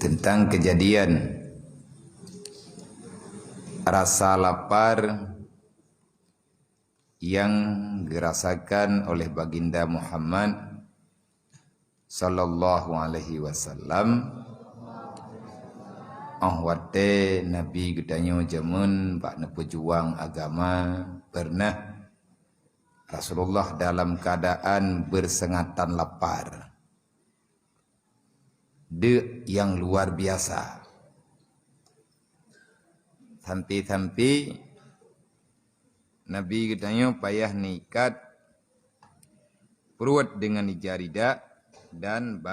tentang kejadian rasa lapar yang dirasakan oleh baginda Muhammad sallallahu alaihi wasallam. Wate Nabi gedanyo jamun bakna pejuang agama pernah Rasulullah dalam keadaan bersengatan lapar. Yang luar biasa. Sampai Nabi gedanyo payah nikat perut dengan jaridak dan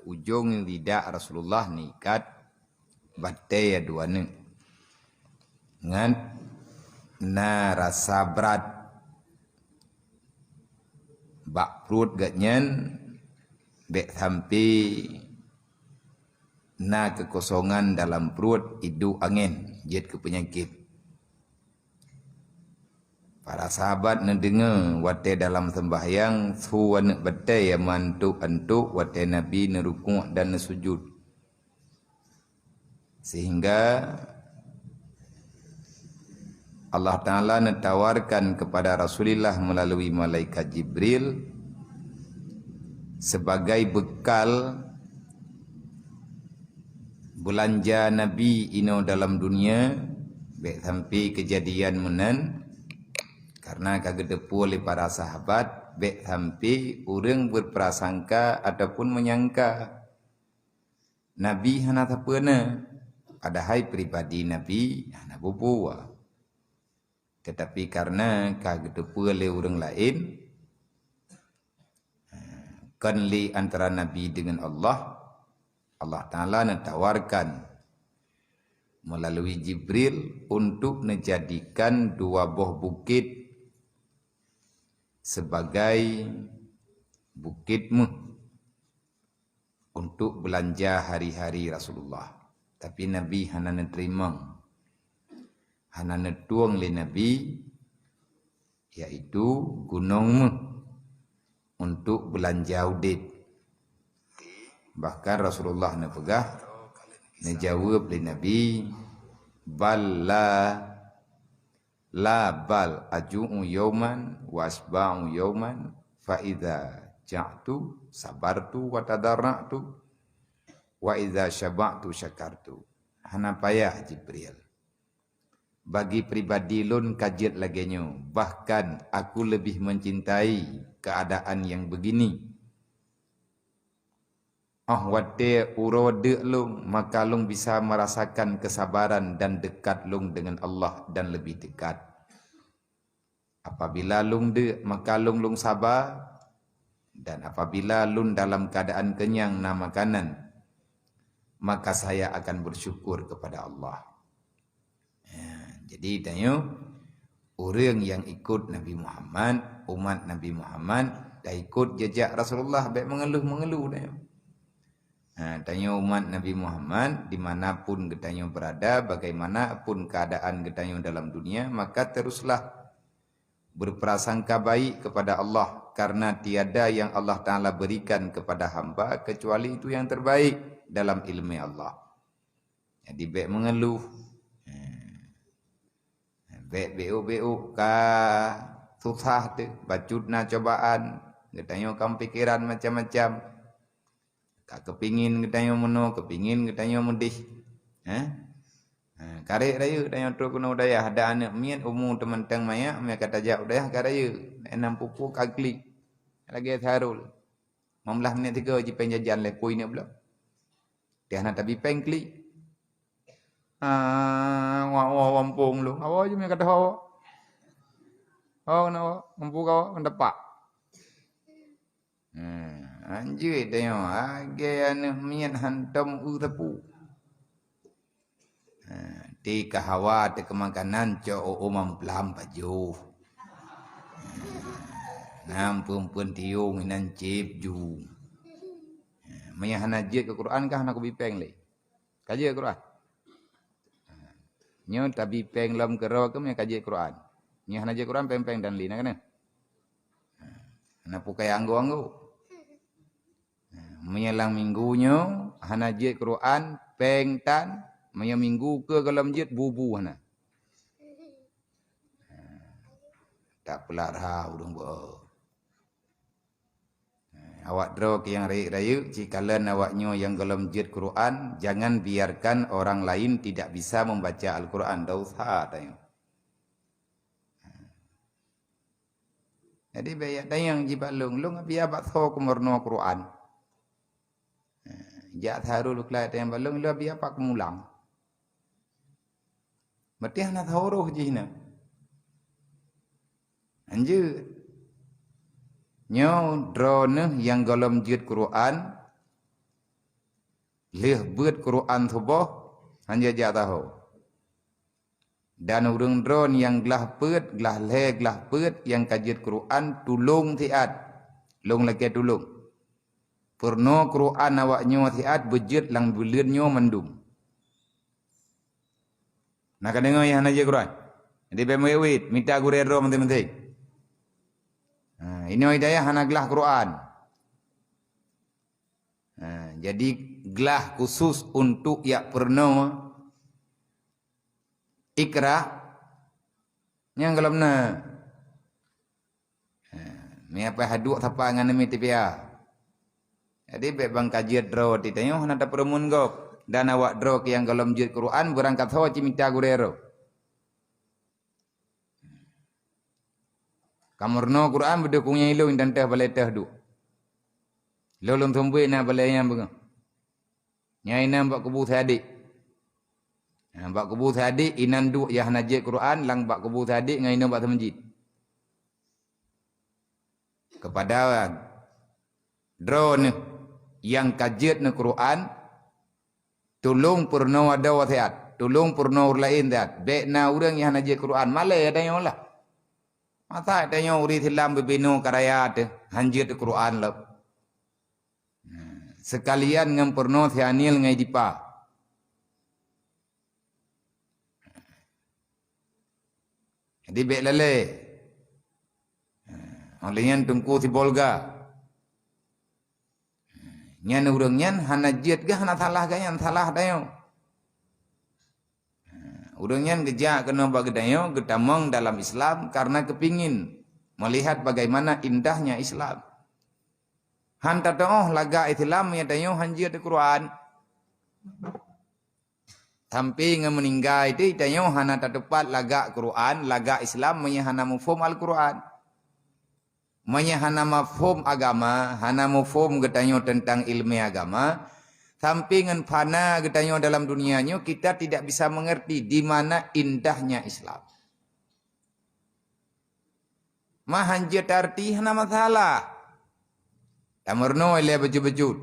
ujung lidah Rasulullah nikat batai aduane ngan na rasa berat bak perut gatnyen bek sampai na kekosongan dalam perut hidup angin jet ke penyakit. Para sahabat mendengar wate dalam sembahyang suwan batai yang mantuk-antuk wate Nabi nerukuk dan sujud. Sehingga Allah Ta'ala netawarkan kepada Rasulullah melalui malaikat Jibril sebagai bekal belanja Nabi ino dalam dunia baik sampai kejadian menan karena kagedepu oleh para sahabat baik sampai orang berprasangka ataupun menyangka Nabi hana tapena padahal pribadi Nabi hana bubuwa. Tetapi karena kagedepu oleh orang lain kenli antara Nabi dengan Allah Ta'ala netawarkan melalui Jibril untuk menjadikan dua buah bukit sebagai bukitmu untuk belanja hari-hari Rasulullah. Tapi Nabi hana nerima, hana netuang le Nabi, yaitu gunungmu untuk belanja udit. Bahkan Rasulullah nepegah nejawab li Nabi bal la bal aju'u yauman wa asba'u yauman fa idza ja'tu sabartu wa tadarra'tu wa idza syaba'tu syakartu. Hana payah Jibril. Bagi pribadi lun kajet lagenyo, bahkan aku lebih mencintai keadaan yang begini. Wate urode lung, maka lung bisa merasakan kesabaran dan dekat lung dengan Allah dan lebih dekat. Apabila lung maka lung sabar, dan apabila lung dalam keadaan kenyang na makanan, maka saya akan bersyukur kepada Allah. Jadi tanya orang yang ikut Nabi Muhammad, umat Nabi Muhammad, dah ikut jejak Rasulullah baik mengeluh dah. Tanya umat Nabi Muhammad dimanapun getanyo berada, bagaimanapun keadaan getanyo dalam dunia, maka teruslah berprasangka baik kepada Allah karena tiada yang Allah Ta'ala berikan kepada hamba kecuali itu yang terbaik dalam ilmu Allah. Jadi baik mengeluh, baik beuk ka susah tu, bacutna cobaan, getanyo kam pikiran macam-macam. Kak kepingin getanyo meno, kepingin getanyo mendih. Karek raya danyo tu kuna udaya ada anak mian umur teman-teman maya me kata jak udaya karaya 60 kagli. Lagi tharul. 15 minit 3 je penjajan le poi ni pula. Dia nak tabi pengkli. Wampung lu. Awak je me kata awak. Nak mampu kau mendapat. Anjir tengok age anak mian hantam utapu. Di kahawa te kemakanan co umam pelam baju. Nampun pun tiung nan cip ju. Maya hanajit ke Quran kah nak bipeng le. Kaji Quran. Nyo tabi peng lam kero ke maya kaji Quran. Nyo hanajit Quran peng-peng dan lina kana. Ana pukai anggo-anggo. Menyelang minggunya hana jid Quran peng tan maya minggu ke kalau jid bubu hana. Tak pelarha udung bo. Awak draw ke yang raya jikalau awaknya yang dalam jid Quran, jangan biarkan orang lain tidak bisa membaca Al-Quran. Dah usah tanya. Jadi banyak tayang jibat lung biar bak tho kumurno Quran. Jak tharul kelai tayang balung biar pak mulang. Mesti hana thauruh jihna. Anjir. Nyo drone yang dalam jid Quran leh buat Quran subuh hanya jak tahu. Dan urang drone yang gelah pet, gelah le, gelah pet yang kajit Quran tulung tiat. Long lagi tulung. Purno Quran awaknya tiat bejit lang buliannya mendum. Nak dengar yang hanya Quran. Jadi bemewit minta gurero menteri-menteri. Ini hidayah hana gelah Quran. Jadi gelah khusus untuk yang pernah ikra yang kalau na mi apa haduk thapa ngan mi tipia. Jadi bang kajian draw ditanya hana da permun gop dan awak draw ke yang kalau jid Quran berangkat hawa minta gurero. Kamurno Quran berdukungnya ilung dan teh balai teh du. Lolong tumbui na balai yang bengang. Nyai na mbak kubu tadi. Mbak kubu tadi inan du ya najid Quran lang mbak kubu tadi ngai na mbak masjid. Kepada drone yang kajian na Quran tulung purno ada wasiat, tulung purno lain dah. Bek na urang yang najid Quran malai ada yang lah. Mata tanya uri thilam bebino karaya te hanjir Quran lep. Sekalian ngemperno thianil ngai dipa. Jadi bek lele. Olian tungku si bolga. Nyan urang nyan hana jid ga hana salah ga yang salah dayo. Urangnya gejak kena bagdayo getamong dalam Islam karena kepingin melihat bagaimana indahnya Islam. Hanta toh laga Islam ya dayo hanjir di Quran. Sampai meninggal itu dayo hana tepat laga Quran, laga Islam menyahana mufhum Al-Quran. Menyahana mafhum agama, hana mufhum getanyo tentang ilmu agama. Sampingan fana getanyo dalam dunianya kita tidak bisa mengerti di mana indahnya Islam. Mahanjir arti hana masalah. Tamurno ile bejut-bejut.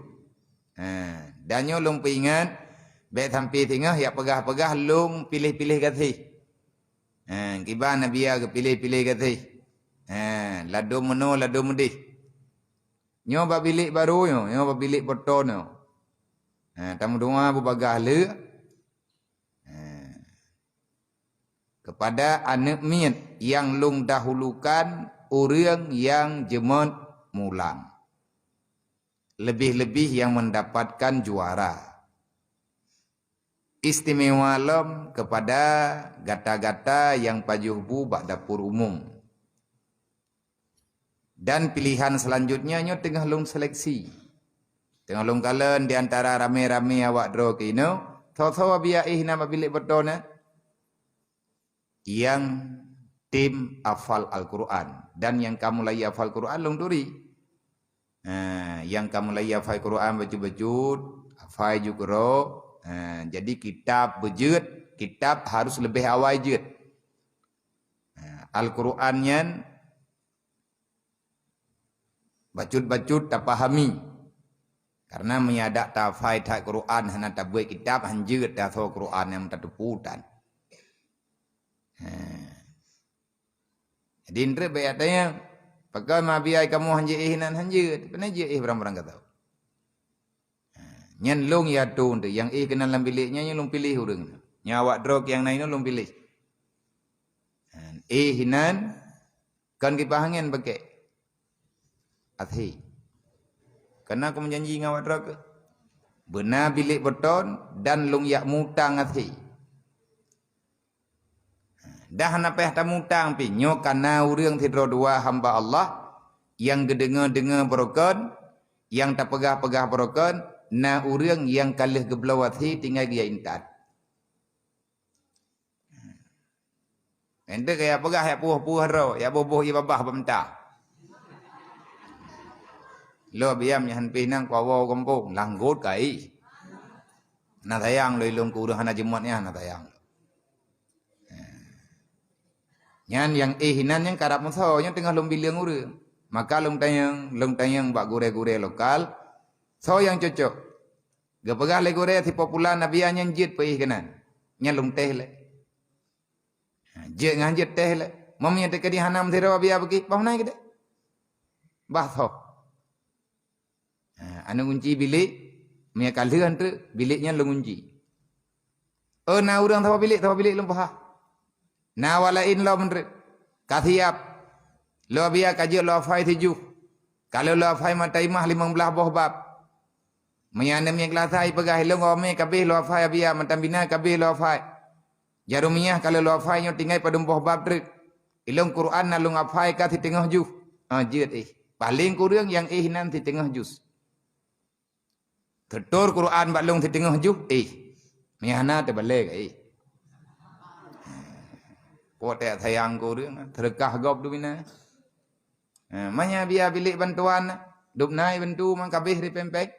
Danyo lung pingan baik sampai tengah ya pegah-pegah lung pilih-pilih kasih. Kiba Nabi ya pilih-pilih kasih. Ladu meno ladu mudih. Nyo ba bilik baru nyo ba bilik beton nyo. Tamu doa berbagah le kepada anak miat yang lung dahulukan orang yang jemot mulang. Lebih-lebih yang mendapatkan juara. Istimewa lom kepada gata-gata yang pajuhbu bak dapur umum. Dan pilihan selanjutnya nyo tengah lung seleksi. Tengah long kalen di antara rame-rame awak draw ke ino, thaw-thaw biya nama bilik betona yang tim hafal Al-Quran dan yang kamu lagi hafal Quran long duri. Yang kamu lagi hafal Quran bejut-bejut, hafal juga. Jadi kitab bejut, kitab harus lebih awal jut. Al-Qurannya bacut-bacut tak pahami. Karena menyadak tafai tak Quran hana tak buat kitab hanjir tak tahu Quran yang tak teputan. Jadi indra bayatnya pakai mabiai kamu hanjir hinan hanjir, penajir berang-berang kata. Nyan long ya tu yang kenal dalam biliknya nyan long pilih urang. Nyawak drog yang lain long pilih. Hinan kan kipahangin pakai athi. Karena aku menjanji ngawat drog. benar bilik beton dan lung yak mutang athi. Dah napeh ta mutang pi nyo kana urang tidro dua hamba Allah yang gedenga-denga berokon, yang tak pegah-pegah berokon, na urang yang kalih geblawati tinggal dia intat. Ente kaya pegah ya puh-puh ro, ya boboh ya babah bentah. Lo biam nyahan pinang pawo kampung langgut kai. Na tayang lo ilung ku urang hana jemuatnya na tayang. Nyan yang hinan yang karap muso yang tengah lom bilang urang. Maka lom tayang bak gure-gure lokal. So yang cocok. Gapagah le gure ti popular nabiya nyan jit pe kanan. Nyan lom teh le. Jit ngan jit teh le. Mamnya te kedi hanam thira biya bagi paunai gede. Bah tho. Anu kunci bilik mia kalian tu biliknya lom kunci. Na urang thawa bilik lom pahah. Na walain lo menre kathiap lo biya kaji lo fai tiju kalau lo fai matai mah 15 boh bab menyanam yang kelasai pegah lo ngome kabeh lo fai biya matambina kabeh lo fai jarumiyah kalau lo fai nyo tinggal pada boh bab trek ilong Quran na lo ngafai ka ti tengah ju jit paling kurang yang nan ti tengah jus tetur Quran bak long ti tengah ju mihana te balik Pote sayang ko rin, terkah gop du bina. Manya biya bilik bantuan, dupnai bantu mang kabeh ri pempek.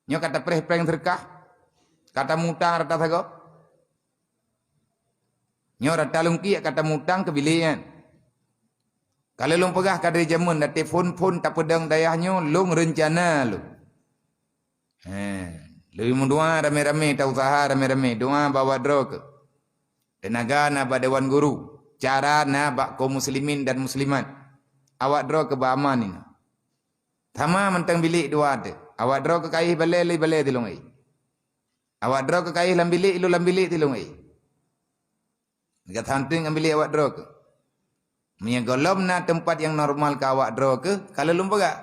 Nyo kata preh-preng terkah, kata mutang rata sagop. Nyo rata lungki kata mutang ke bilian. Kalau lung pegah kadri jamun dati phone tak pedang dayahnya lung rencana lu. Lebih mudua rame-rame tak usaha rame-rame doa bawa drog. Tenaga na ba dewan guru, cara na ba kaum muslimin dan muslimat. Awak draw ke ba aman ini. Tama mentang bilik dua ada. Awak draw ke kaih balai tilung ai. Awak draw ke kaih lam bilik tilung ai. Dekat hanting ambil awak draw ke. Mia golom na tempat yang normal ke awak draw ke, kalau lum pegak.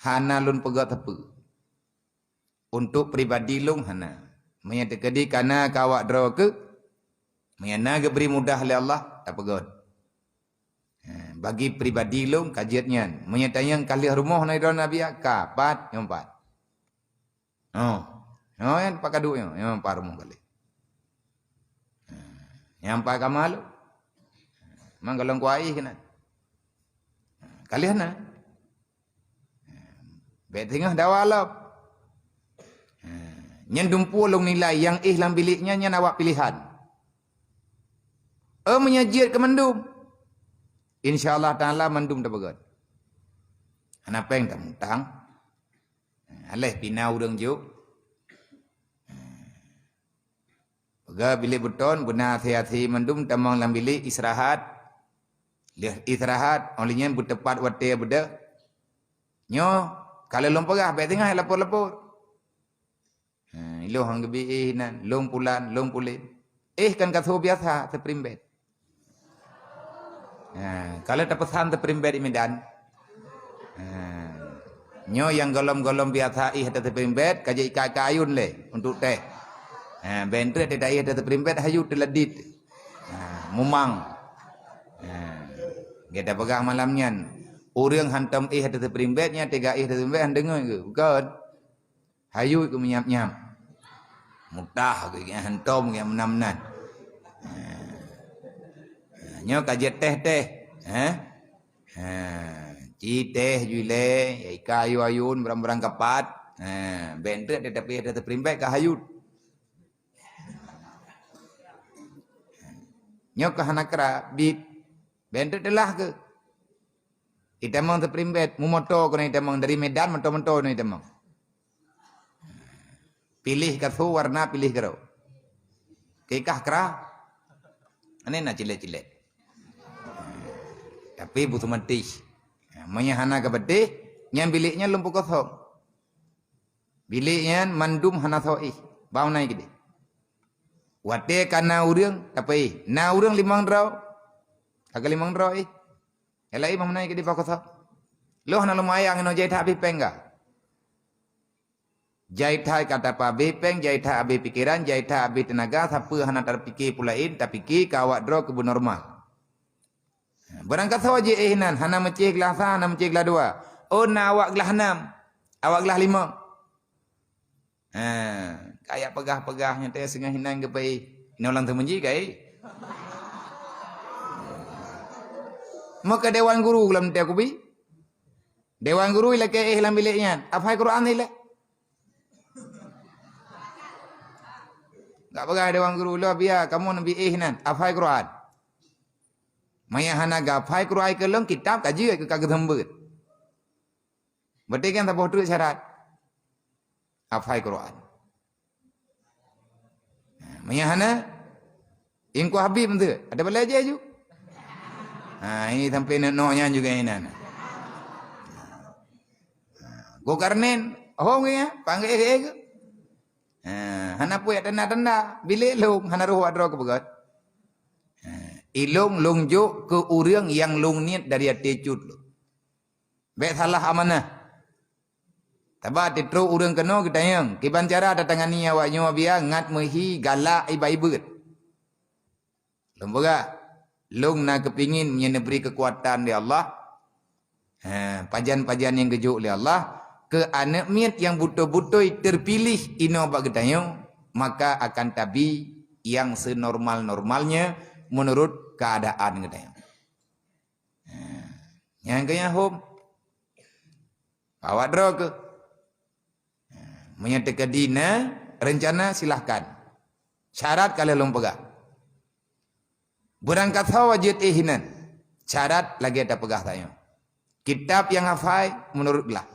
Hana lun pegak tepu. Untuk pribadi lung hana. Menyata kedi kana kawak draw ke menyana ke beri mudah oleh Allah tak pegot. Bagi pribadi long kajiatnya menyata yang kali rumah na idon nabi kapat nyompat. Yang pak kadu yang par rumah kali. Yang pak kamal mang galong kuai kena. Kalian na. Betingah dawalap. Nyan dumpu long nilai yang ihlam biliknya nyan awak pilihan. Menyajir ke mendum. InsyaAllah ta'ala mendum tak bagat. Kenapa yang tak mutang? Alih pina urang juk. Pega bilik beton benar hati-hati mendum tamang lam bilik istirahat. Istirahat olehnya bertepat wate beda. Nyo kalau lom pegah baik tengah lapor-lapor. Ilo hang gebi nan long pulan long pulit kan katho biasa terprimbet kalau tak pesan terprimbet di Medan nyo yang golom-golom biasa ada terprimbet kaji ikai kayun le untuk teh bentre tidak ada terprimbet hayu teledit mumang kita pegang malamnya orang hantam ada terprimbetnya tiga ada terprimbet dengar ke bukan hayu ke menyap-nyap mutah ke hantom ke menamnan. Nyo kajet teh. Ci teh jule ika ayu ayun berang-berang kapat. Bentre tapi ada terprimbek ke hayut. Nyo ke hanakra bit bentre telah ke. Itamang terprimbek mumoto kena itamang dari Medan mento-mento ni itamang. Pilih katho warna pilih karo. Kekah kera. Ane na cilet-cilet. Tapi butuh mati. Menyahana ke bete, nyan biliknya lumpuh kosong. Biliknya mandum hana thoi. Bau naik gede. Wate kana urang tapi na urang 5 draw. Agak 5 draw Elai mam naik gede pa kosong. Lo hana lumayang no jai tapi pengga. Jaithai kata pa abe peng, jaithai abe pikiran, jaithai abe tenaga, siapa hana terfikir pulain, tak fikir kawat draw kebu normal. Berangkat sawaje ihnan, hana mecih gelas sah, hana mecih gelas dua. Oh, na awak gelas 6, awak gelas 5. Kayak pegah-pegahnya teh sengah hinan ke pai. Ini orang temenji kai. Maka dewan guru lam teh aku bi. Dewan guru ila ke ihlam biliknya. Apa Quran ila? Tak pegah dewan guru lah biar kamu nabi ihnan. Apa Quran? Maya hana gapai Quran ke long kitab kaji ke kagak hembut. Berarti kan tak boleh syarat. Apa Quran? Maya hana ingku habib tu. Ada belajar ju. Ini sampai noknya juga ini. Go karnen, oh ya, panggil ke. Hana puya tanda-tanda, bilik long, hana ruh adro ke begat. Ilung lungjuk ke urang yang lung niat dari hati cut lo. Baik salah amanah. Tabah titru urang kena kita yang. Kiban cara datangani awaknya biar ngat mehi galak iba-ibet. Lembaga. Lung nak kepingin meneberi kekuatan di Allah. Pajan-pajan yang gejuk oleh Allah. Ke anak miat yang butuh-butuh terpilih ino bak getayong, maka akan tabi yang senormal-normalnya menurut keadaan getayong. Yang kaya home awak draw ke menyatakan dina rencana silahkan. Syarat kalau lom pegang. Berangkat wajib ihnan. Syarat lagi ada pegah tayong. Kitab yang hafai menurut gelah.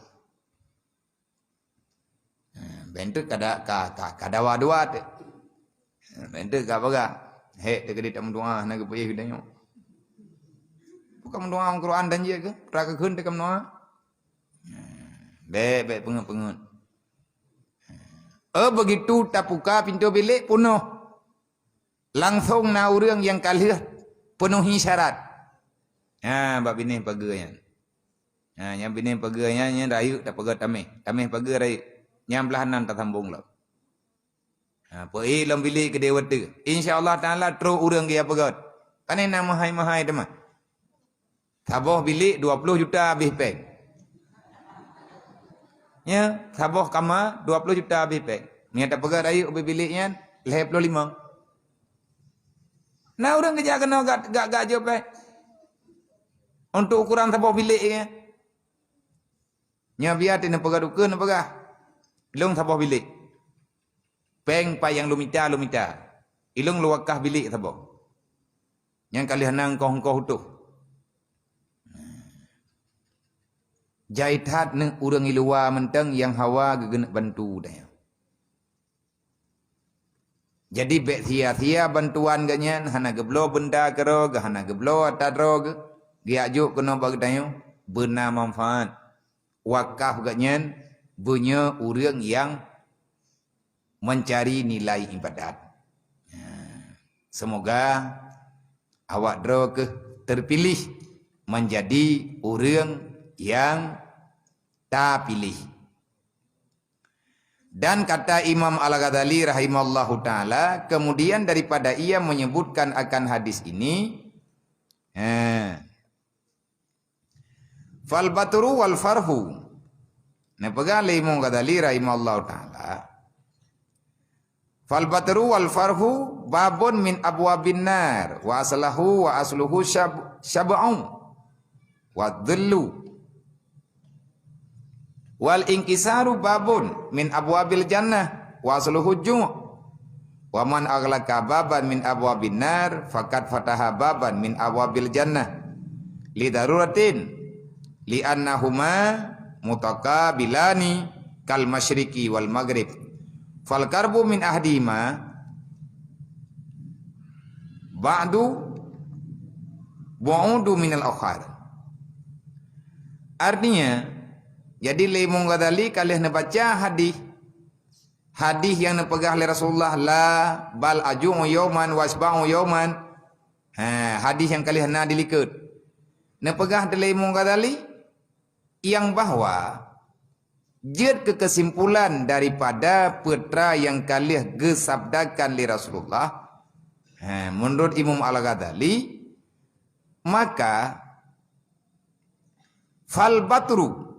Bentuk kada wad-wad. Bentuk ka baga. Hek te kedit amdoa na ke payah hidanyo. Bukan mendoa Al-Quran dan je ke? Raka keun te kam doa. Baik pengut. Begitu tak buka pintu bilik penuh. Langsung na urang yang kalih penuhi syarat. Bab bini paganya. Yang bini paganya nya rayu tak paga tameh. Tameh paga rayu. Yang belahanan tak sambung lah. Poi lam bilik ke dewa tu. InsyaAllah ta'ala terus urang ke apa god. Kan nak mahai-mahai teman. Sabah bilik 20 juta habis peng. Ya, sabah kama 20 juta habis peng. Ni tak paga rayu habis biliknya 25. Nah orang kerja kena gak jawab eh. Untuk ukuran sabah bilik ya. Nya biar tina paga dukun paga. Ilung sabah bilik. Peng payang lumita. Ilung luakah bilik sabah. Yang kali hanang kau utuh. Jaithat neng urang ilua menteng yang hawa gegenek bantu dah. Jadi bek sia-sia bantuan ganyan hana geblo benda kero hana geblo atadro giajuk kena bagi dayo benar manfaat. Wakaf ganyan punya urang yang mencari nilai ibadat. Semoga awak dro ke terpilih menjadi urang yang tak pilih. Dan kata Imam Al-Ghazali rahimallahu ta'ala, kemudian daripada ia menyebutkan akan hadis ini, fal batru wal farhu. Nah, pegang Imam Ghazali rahimallahu ta'ala. Fal batru wal farhu babun min abwabin nar wa asluhu syab'un wa dhillu. Wal inkisaru babun min abwabil jannah wa asluhu ju' wa man aghlaqa baban min abwabin nar faqad fataha baban min abwabil jannah li daruratin li annahuma mutaqabilani kal masyriqi wal maghrib fal karbu min ahdima ba'du bu'udu min al akhar. Artinya jadi Imam Ghazali kalih nak baca hadis yang napegah oleh Rasulullah la bal aju'u yauman wasba'u yauman. Hadis yang kalih nak dilikut. Napegah dari Imam Ghazali yang bahwa Jid ke kesimpulan daripada putra yang kalih gesabdakan li Rasulullah, menurut Imam Al-Ghazali, maka fal batru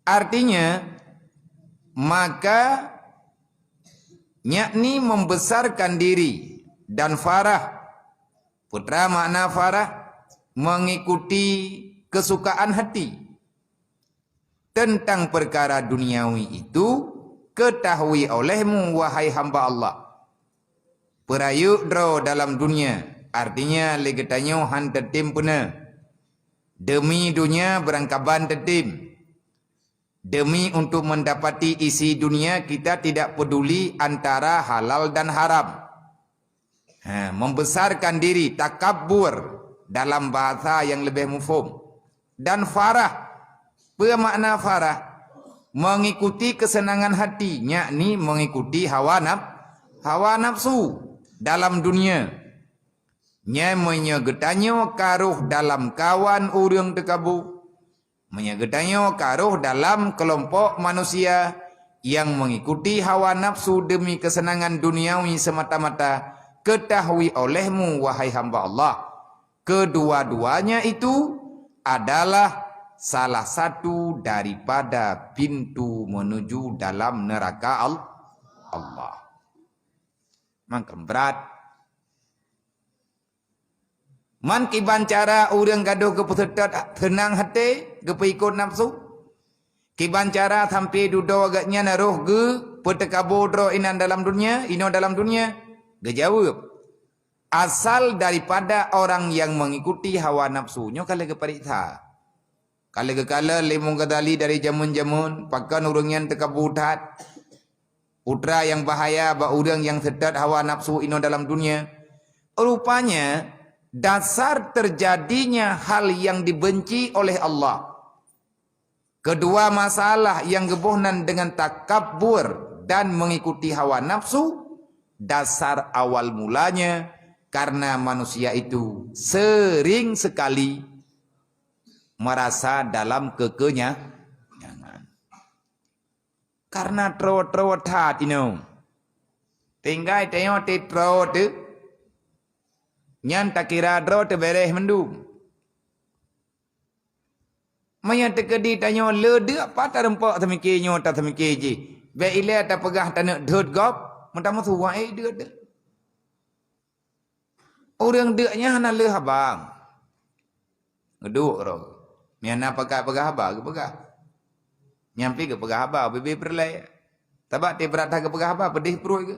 artinya maka yakni membesarkan diri, dan farah, putra makna farah, mengikuti kesukaan hati tentang perkara duniawi itu, ketahui olehmu wahai hamba Allah, perayuk dro dalam dunia, artinya legetanyo han tetim puna, demi dunia berangkaban tetim, demi untuk mendapati isi dunia kita tidak peduli antara halal dan haram. Membesarkan diri, takabbur dalam bahasa yang lebih mufhum. Dan farah, bermakna farah, mengikuti kesenangan hati, yakni mengikuti hawa nafsu dalam dunia. Nya menyegetanyo karuh dalam kawan urang tekabu, menyegetanyo karuh dalam kelompok manusia yang mengikuti hawa nafsu demi kesenangan duniawi semata-mata. Ketahui olehmu wahai hamba Allah, kedua-duanya itu adalah salah satu daripada pintu menuju dalam neraka Allah. Maka berat. Man kiban cara urang gaduh keputusan tenang hati, kepeikut nafsu. Kiban cara sampai duduk agaknya naruh ge petekabur dro inan dalam dunia, ino dalam dunia. Dia jawab, asal daripada orang yang mengikuti hawa nafsunya kalau keperiksa. Kalau kekala lemong Ghazali dari jamun-jamun, pakan urang yang tekabutat, putra yang bahaya, ba urang yang sedat hawa nafsu ino dalam dunia. Rupanya dasar terjadinya hal yang dibenci oleh Allah. Kedua masalah yang gebohnan dengan takabbur dan mengikuti hawa nafsu, dasar awal mulanya karena manusia itu sering sekali merasa dalam kekenyangan. Karena terowat hat ini. Tinggal tengok terowat tu. Nyan tak kira terowat beres mendung. Maya tekedi tanya lede apa tak rempak semikirnya tak semikir je. Baik ilah tak pegah tak nak dut gop. Mentama suwa dia dah. Orang deknya hana leh abang. Ngeduk roh. Miana pegah abang ke pegah. Nyampi ke pegah abang bebe perlai. Tabak te berat ke pegah abang pedih perut ke.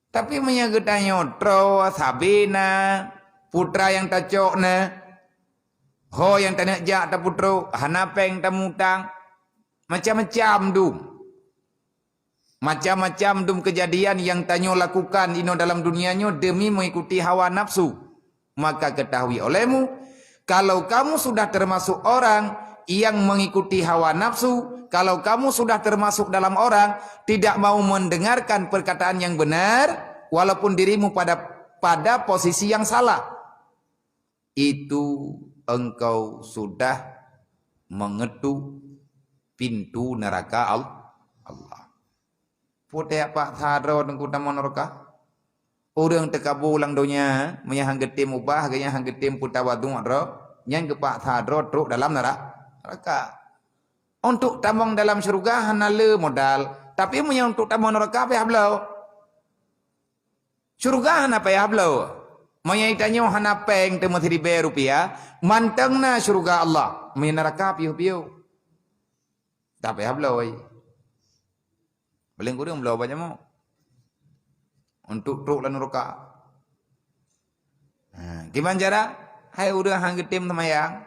Tapi menyaga tanya tro sabina putra yang tacok na. Ho yang tak nak jak tak putro, hana peng tak mutang. Macam-macam tu. Macam-macam dum kejadian yang tanyo lakukan ino dalam dunianya demi mengikuti hawa nafsu. Maka ketahui olehmu, kalau kamu sudah termasuk orang yang mengikuti hawa nafsu, kalau kamu sudah termasuk dalam orang tidak mau mendengarkan perkataan yang benar, walaupun dirimu pada posisi yang salah, itu engkau sudah mengetuk pintu neraka Allah. Putek pak tharo nengku tamu neraka. Orang tekabu ulang dunia, menyahang getim ubah, gaya hang getim putawadu adro, yang ke pak tharo truk dalam neraka. Untuk tamang dalam syurga hanale modal, tapi menyang untuk tamang neraka apa hablau? Syurga hana apa hablau? Menyai tanya hana peng temu 1000 rupiah, mantengna syurga Allah, neraka piu-piu. Tapi hablau ai. Paling kurang belau banyak mau. Untuk truk dan neraka. Gimana cara? Hai udah hang getim temayang.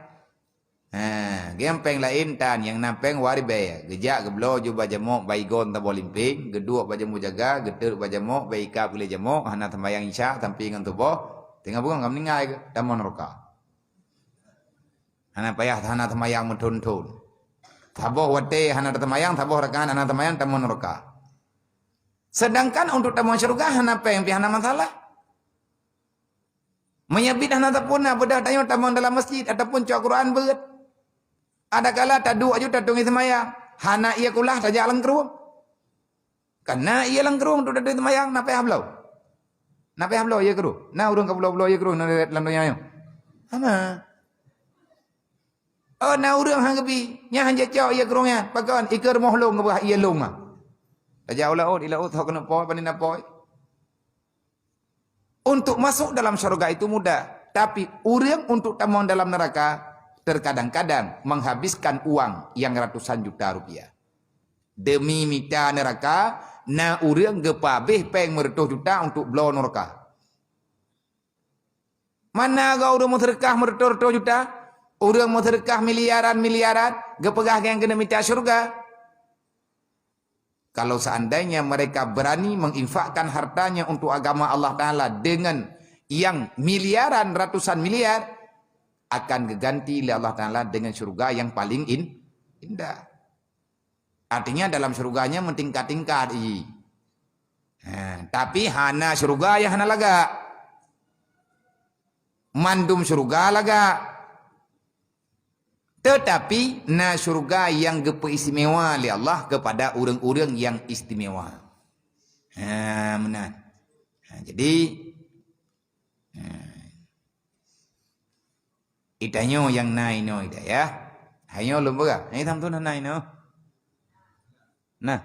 Gempeng lain tan yang nampeng wari bay. Gejak geblo juba jamok baigon tabo limping, gedua bajamu jaga, geter bajamok baika boleh jamok hana temayang isya sampingan tubo. Tengah bukan ngam ningai ke tamon neraka. Hana payah hana temayang mentun-tun. Taboh wate hana temayang, taboh rekan hana temayang tamon neraka. Sedangkan untuk tamu syurga hana peng pi hana masalah. Menyabit hana tapun bedah tayo tamu dalam masjid ataupun cak Quran beut. Ada kala taduk aju tatung semayang. Hana ia kulah tajak lengkerung. Karena ia lengkerung tu tatung semayang. Napa hablau? Napa hablau ia keru? Na urung ka pulau-pulau ia keru. Na landonya ayo. Hana. Oh na urung hang kepi. Nya hang jacau ia kerungnya. Pakon ikar mohlong ke ia long ah. Tajak ulaut ilaut hok kena poi panin poi. Untuk masuk dalam syurga itu mudah. Tapi orang untuk tamu dalam neraka terkadang-kadang menghabiskan uang yang ratusan juta rupiah. Demi mita neraka, na orang gepabih peng mertuh juta untuk belau neraka. Mana kau orang mau terkah mertuh juta? Orang mau terkah miliaran, gepegah yang kena mita syurga. Kalau seandainya mereka berani menginfakkan hartanya untuk agama Allah Ta'ala dengan yang miliaran, ratusan miliar, akan diganti oleh Allah Ta'ala dengan syurga yang paling indah. Artinya dalam syurganya mentingkat-tingkat. Tapi hana syurga ya hana laga. Mandum syurga laga. Tetapi na syurga yang istimewa oleh Allah kepada orang-orang yang istimewa. Benar. Jadi itanyo yang naik no ida ya. Hayo lumba. Ini tham tu naik no. Nah.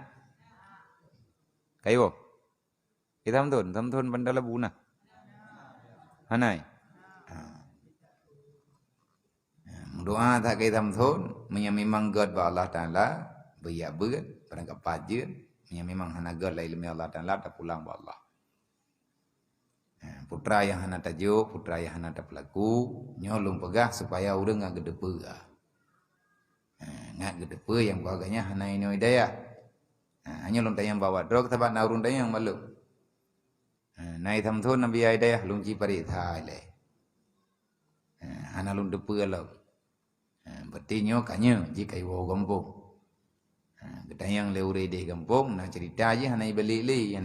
Kayo. Kita tham tu bandala buna. Hanai. Doa tak kita thon memang God ba Allah Taala beya beut perangkat pajeun memang hana God lai ilmu Allah Taala tak pulang ba Allah. Putra yang hana tajuk, putra yang hana tak pelaku, nyolong pegah supaya urang ngak gedepe. Ngak gedepe yang baganya hana ino hidayah. Hanya lom tayang bawa drog tabat naurun tayang malu. Nai tham thon nabi hidayah lungci pari thai le. Hana lung depe lo. Bertinyo kanya jika iwo gampung. Kita yang leure deh gampung nak cerita je hanai balik li.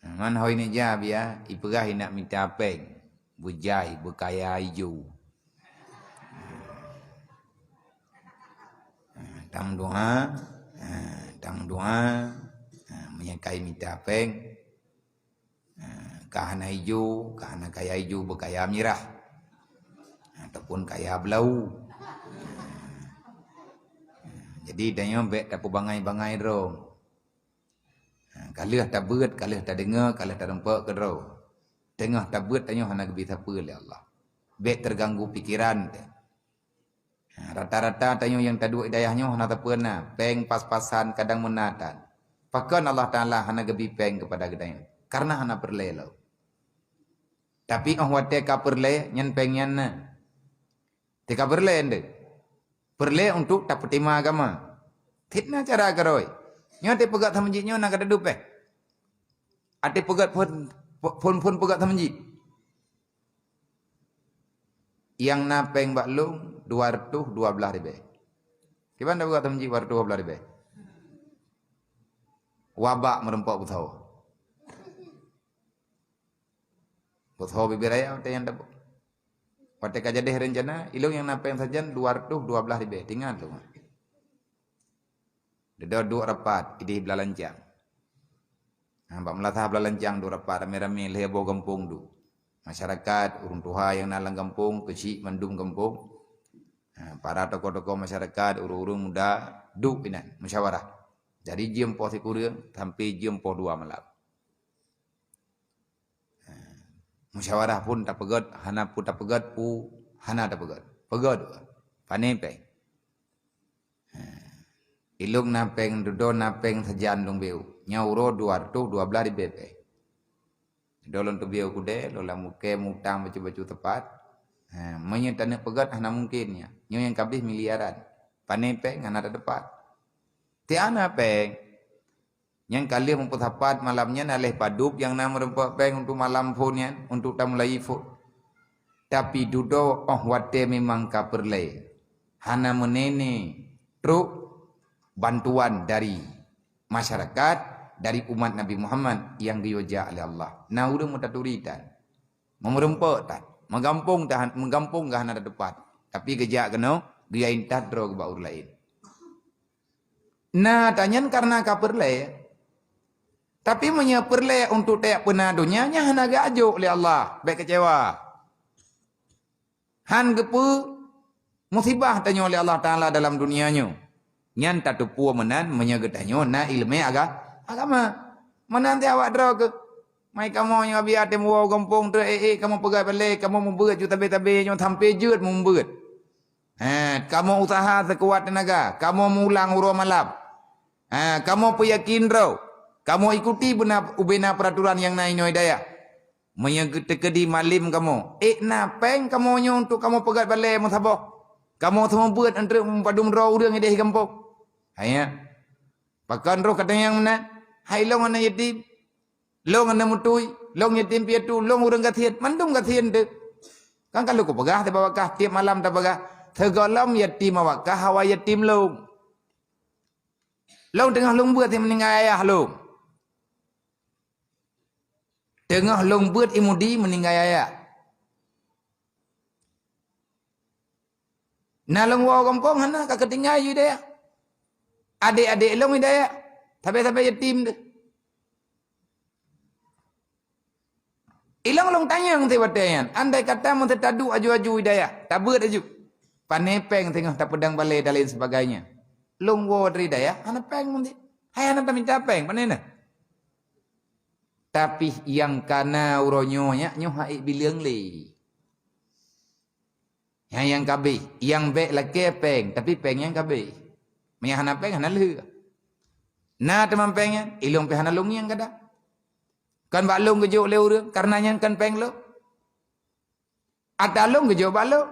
Man hoi ni jab ya iperah nak minta peng bujai berkaya hijau. Tang doa menyakai minta peng kahana hijau, kahana kaya hijau berkaya merah. Ataupun kaya belau. Jadi danyo bet tak bangai-bangai ro. Kalah tak beut, kalah tak dengar, kalah tak nampak ke ro. Tengah tak beut danyo hana gebi siapa oleh Allah. Bet terganggu pikiran. Rata-rata danyo yang tak dua hidayahnya hana tak pernah. Peng pas-pasan kadang menatan. Pakan Allah Ta'ala hana gebi peng kepada gedanyo. Karena hana perlelo. Tapi wate ka perle nyen peng nyen na. Tika berle ende. Berle untuk tak pertima agama. Fitnah cara garoi. Nyo te pegat thamanji nyo nak ada dupe. Ate pegat pun pegat thamanji. Yang napeng baklung 212 ribu. Kiban dah pegat thamanji 212 ribu. Wabak merempak buthau. Buthau bibiraya te yang dapat. Pada kajadeh rencana, ilung yang napeng saja 212 ribu. Tinggal tu. Dia dua rapat, idih belalancang. Nampak melatah belalancang dua rapat, rame-rame lehebo kampung tu. Masyarakat, urung tuha yang nalang kampung, kecik mandum kampung. Para tokoh-tokoh masyarakat, urung-urung muda, duk pinan, musyawarah. Jadi jam poh sikurang, sampai jam poh 2 malam. Musyawarah pun tak pegat, hana pun tak pegat, hana tak pegat. Pegat, panepe. Ilung napeng, dudo napeng sajan dong beu. Nyauro 212 ribu. Dolon tu beu kude, lola muke mutang baju-baju tepat. Menyetane pegat hana mungkinnya. Nyo yang kabih miliaran. Panepe hana tak tepat. Tiana peng. Yang kali mempertapat malamnya nalih paduk yang nama rempak peng untuk malam punya untuk tamulai fu. Tapi dudo wate memang kaperle. Hana menene truk bantuan dari masyarakat dari umat Nabi Muhammad yang dioja oleh Allah. Nah udah mutaturitan. Memerempak tak, menggampung dah hana depan. Tapi gejak kena giain tadro ke baur lain. Nah, tanyan karena kaperle. Tapi menyeperle untuk tayak penadunya nya hana gajuk oleh Allah, baik kecewa. Han gepu musibah tanyo oleh Allah Taala dalam dunianya. Nyan tatupu menan menyegetanyo na ilmu agama. Menanti awak dro ke mai kamu yang biar temu gompong tu kamu pegai balik kamu membeut ju tabe-tabe nyo sampai jeut membeut. Kamu usaha sekuat tenaga, kamu mulang uro malam. Kamu peyakin ro, kamu ikuti ubena peraturan yang nainoi daya. Menyegedi malim kamu. Napeng kamu nyo untuk kamu pegat balik musabah. Kamu semua buat antara padum ro urang ideh kampung. Hanya pakan ro kata yang mana? Hai long ana yatim. Long ana mutui, long yatim piatu, long urang gathian, mandum gathian tu. Kan kalau ku pegah te bawa kah tiap malam ta pegah. Tegalam yatim awak hawa yatim long. Long tengah long buat yang meninggal ayah long. Tengah long buat imudi meninggal ayah. Nalong wa kampung hana ka ketinggal you dia. Adik-adik long dia. Sampai yatim tu. Ilang long tanya ng tewatayan. Andai kata mun tadu aju-aju hidayah. Tabut aju. Panepeng tengah tak pedang balai dan lain sebagainya. Long wa dari hidayah. Hana peng mun. Hai hana tak minta peng. Panena. Tapi yang kana uronyonya nyoh haik bilang le. Yang kabe, yang baik laki peng, tapi peng yang kabe. Yang hana peng hana leh. Nah teman pengnya, ilung pe hana lung yang kada. Kan balung gejo le urang, karenanya kan peng lo. Ata lung gejo balung.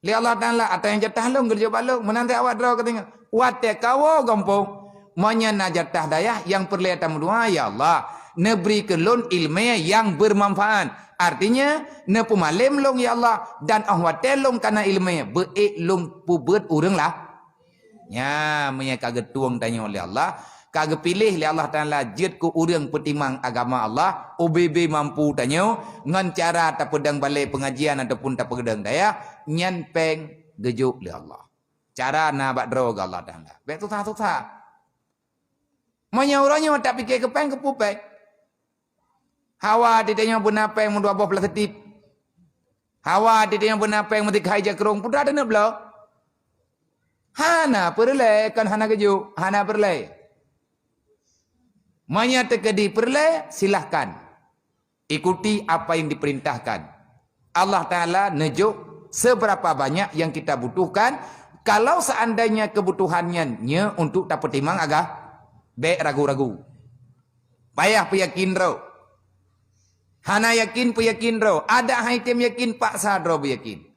Li Allah Taala ata yang jatah lung gejo balung, menanti awak draw katanya. Wate kawo gampong, monya na jatah dayah yang perlihatan doa ya Allah, neberi kelun ilmu yang bermanfaat. Artinya, ne pumalim long ya Allah dan ahwate long kana ilmunya beik long pubet urang lah. Ya, menya kagak tuang tanya oleh Allah, kagak pilih oleh Allah Taala jid ku urang petimang agama Allah, OBB mampu tanya ngan cara tak pedang balai pengajian ataupun tak pedang daya nyan peng gejuk oleh Allah. Cara na bak draw ke Allah Taala. Baik susah-susah. Menya orangnya tak fikir ke peng ke pupek. Hawa ditanya benapa yang mendua boh setip. Hawa ditanya benapa yang mesti kai jakrong pun ada nak belau. Hana perle kan hana keju, hana perle. Manya tekedi perle silahkan. Ikuti apa yang diperintahkan. Allah Taala nejuk seberapa banyak yang kita butuhkan. Kalau seandainya kebutuhannya untuk dapat timang agak baik ragu-ragu. Payah peyakin roh. Hana yakin peyakin ro. Ada haitim yakin paksa ro yakin.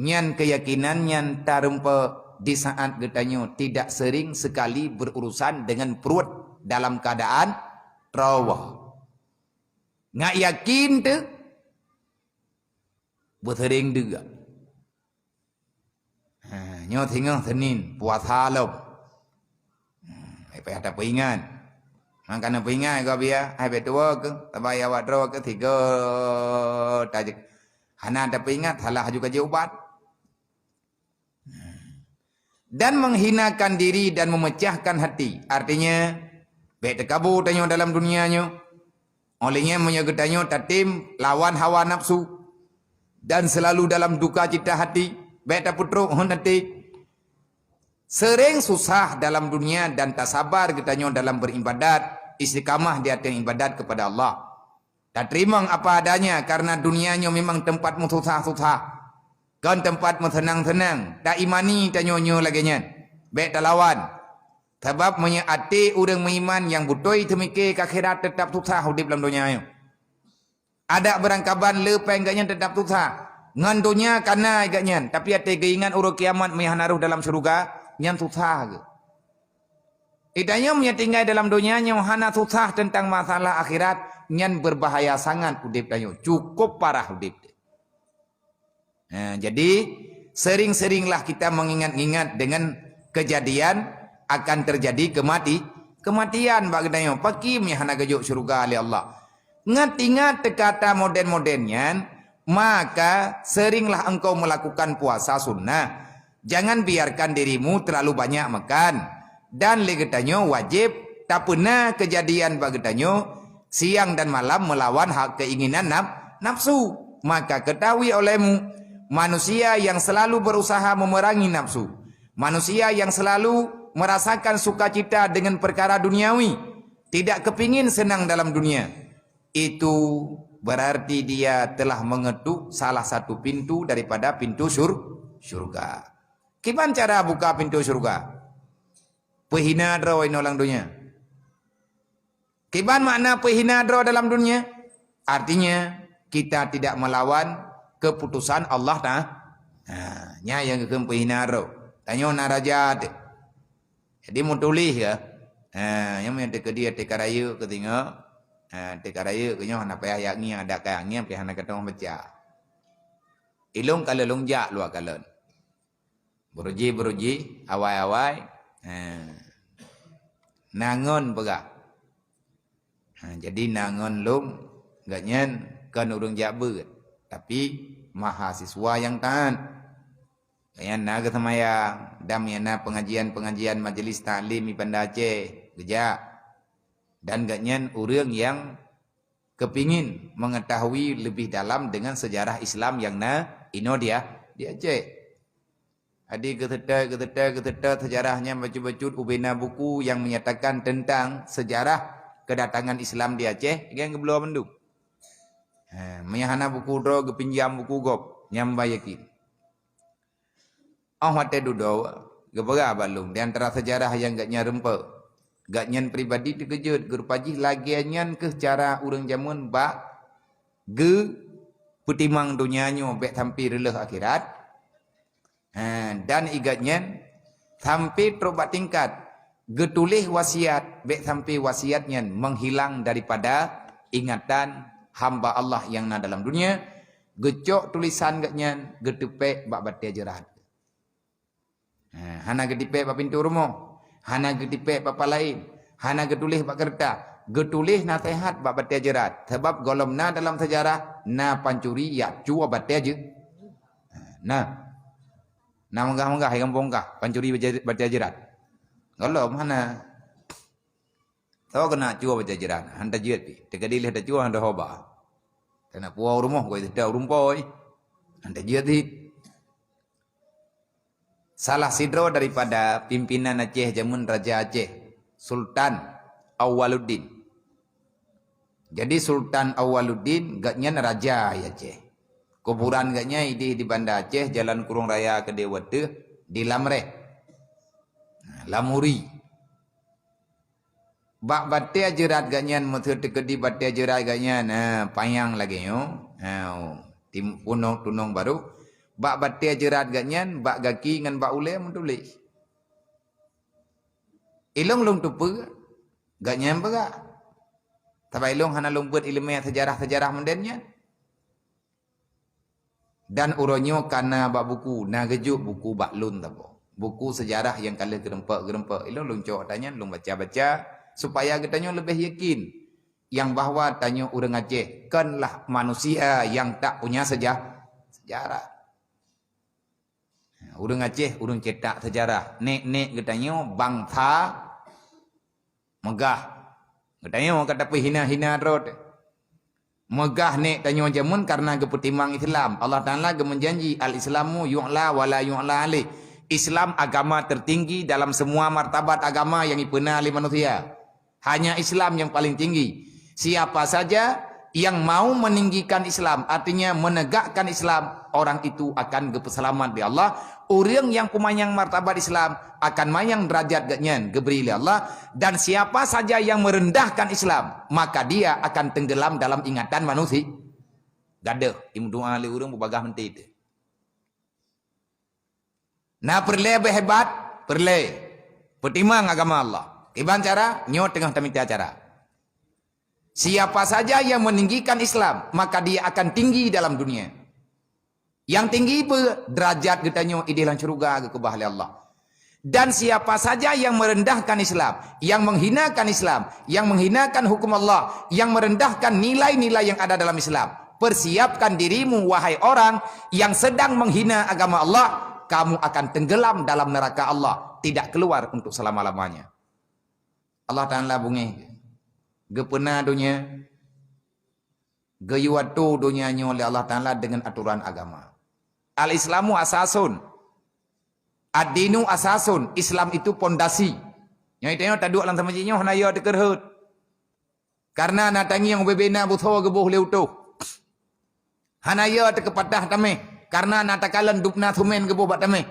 Nyan keyakinan nyan tarumpa di saat getanyo tidak sering sekali berurusan dengan perut dalam keadaan rawah. Nggak yakin tu bersering juga. Nyo tinggal Senin puasa lo. Apa ada peringat. Makana pingai kau biar, hai betua ke, tabai awak draw ke tiga tajik. Hana ada pingat, halah juga ubat. Dan menghinakan diri dan memecahkan hati. Artinya, baik terkabur tanya dalam dunianya. Olehnya menyegetannya tatim lawan hawa nafsu. Dan selalu dalam duka cita hati. Baik tak putruk hati. Sering susah dalam dunia dan tak sabar katanya dalam beribadat, istiqamah di atas ibadat kepada Allah. Tak terima apa adanya karena dunianya memang tempatmu susah-susah. Kan tempatmu senang-senang. Tak imani tanya-nyo laginya. Baik tak lawan. Sebab menyaati orang beriman yang butoi temikir ke akhirat tetap susah hidup dalam dunia. Ada berangkaban lepeng gaknya tetap susah. Ngan dunia karena agaknya. Tapi ada keinginan urut kiamat mehanaruh dalam surga. Yang susah ke. Idanya tinggal dalam dunia yang hana susah tentang masalah akhirat. Yang berbahaya sangat udip danyo. Cukup parah udip. Jadi sering-seringlah kita mengingat-ingat dengan kejadian akan terjadi kematian bagi danyo. Pakim yang hana gejuk surga oleh Allah. Ingat-ingat kata moden-modennya. maka seringlah engkau melakukan puasa sunnah. Jangan biarkan dirimu terlalu banyak makan. Dan legetanyo wajib tak pernah kejadian bagetanyo siang dan malam melawan hak keinginan nafsu. Maka ketahui olehmu, manusia yang selalu berusaha memerangi nafsu, manusia yang selalu merasakan sukacita dengan perkara duniawi, tidak kepingin senang dalam dunia, itu berarti dia telah mengetuk salah satu pintu daripada pintu surga. Gimana cara buka pintu surga? Pehina draw inolang dunia. Gimana makna pehina draw dalam dunia? Artinya kita tidak melawan keputusan Allah nya yang ke pehina draw. Tanya naraja te. Jadi mau tulis ya. Yang menjadi ke dia tekaraya ketinggal. Tekaraya kenyo hana payah yakni ada kayangnya pihak hana kata baca. Ilung kalau longjak luar kalon. Beruji awai-awai. Nangon pegak. Jadi nangon lung gaknyan kan urung jabe. Tapi mahasiswa yang tahan. Yang naga semayang. Dam yang pengajian-pengajian majelis ta'lim di Banda Aceh. Gejak. Dan gaknyan orang yang kepingin mengetahui lebih dalam dengan sejarah Islam yang ino dia Aceh. Adi keteta sejarahnya baca-baca ubena buku yang menyatakan tentang sejarah kedatangan Islam di Aceh yang belum mendung. Menyahana buku dro kepinjam buku gop nyambayaki. Hate dudo gebera balung di antara sejarah yang gaknya rempa. Gaknyan pribadi terkejut gerupaji lagianyan ke cara urang jamun bak ge putimang dunianyo bek sampai releh akhirat. Dan igatnyan sampai terobat tingkat getulih wasiat bek sampai wasiatnya menghilang daripada ingatan hamba Allah yang na dalam dunia. Gecok tulisan gaknyan getepek bak batia jerat. Hana getipek bak pintu rumah. Hana getipek bapa lain. Hana getulih bak kertas. Getulih nasihat bak batia jerat. Sebab golom na dalam sejarah na pancuri ya cua batia je. Nah menggah-menggah yang bongkah pancuri batia jerat. Golom hana. Tahu kena cua batia jerat. Hanta jerat pi. Tekadilih da cua hanta hoba. Kena puau rumah kau tidak rumpoi. Hanta jerat pi. Salah sidro daripada pimpinan Aceh zaman Raja Aceh, Sultan Awaluddin. Jadi Sultan Awaluddin gaknya raja Aceh. Kuburan gaknya di Banda Aceh, Jalan Kurung Raya ke Dewata di Lamreh. Lamuri. Bak batia jerat gaknya mutu tekedi batia jerat gaknya payang lagi yo. Tim tunong baru. Bak batia jerat ganyan, bak gaki ngan bak ule mentulis. Ilong long tupu ganyan baga. Tapi ilong hana lumput ilmiah sejarah-sejarah mendennya. Dan uronyo karena bak buku, na gejuk buku bak lun tapo. Buku sejarah yang kalian gerempak. Ilong long cok tanya, long baca-baca supaya kitanya lebih yakin yang bahwa tanya urang Aceh kanlah manusia yang tak punya sejarah. Urang Aceh, urang cetak sejarah. Nek katanya bangsa megah. Katanya kata hina-hina rod. Megah nek tanya jamun karena keputimang Islam. Allah Ta'ala menjanji al-Islamu yu'la wala yu'la alih. Islam agama tertinggi dalam semua martabat agama yang dipena oleh manusia. Hanya Islam yang paling tinggi. Siapa saja yang mau meninggikan Islam, artinya menegakkan Islam, orang itu akan selamat di Allah. Orang yang pemanyang martabat Islam akan mayang derajat gaknyan geberi oleh Allah. Dan siapa saja yang merendahkan Islam, maka dia akan tenggelam dalam ingatan manusia. Gaduh, imu doa le urang berbagah menti itu. Nah perle hebat, perle pertimang agama Allah. Iban cara nyot tengah tamita cara. Siapa saja yang meninggikan Islam, maka dia akan tinggi dalam dunia. Yang tinggi derajat getanya idealan syurga ke bahali Allah. Dan siapa saja yang merendahkan Islam, yang menghinakan Islam, yang menghinakan hukum Allah, yang merendahkan nilai-nilai yang ada dalam Islam, persiapkan dirimu wahai orang yang sedang menghina agama Allah, kamu akan tenggelam dalam neraka Allah, tidak keluar untuk selama-lamanya. Allah Ta'ala bunyi, gepena dunia, gayuatu dunianya oleh Allah Ta'ala dengan aturan agama. Al-Islamu asasun, ad-dinu asasun, Islam itu pondasi. Yang itu tak duduk dalam sama-sama, hanaya dekerhut. Karena natangi yang berbina butuh gebuh leutuh. Hanaya terkepatah tameh. Karena natakalan dupna thumen gebuh bat tameh.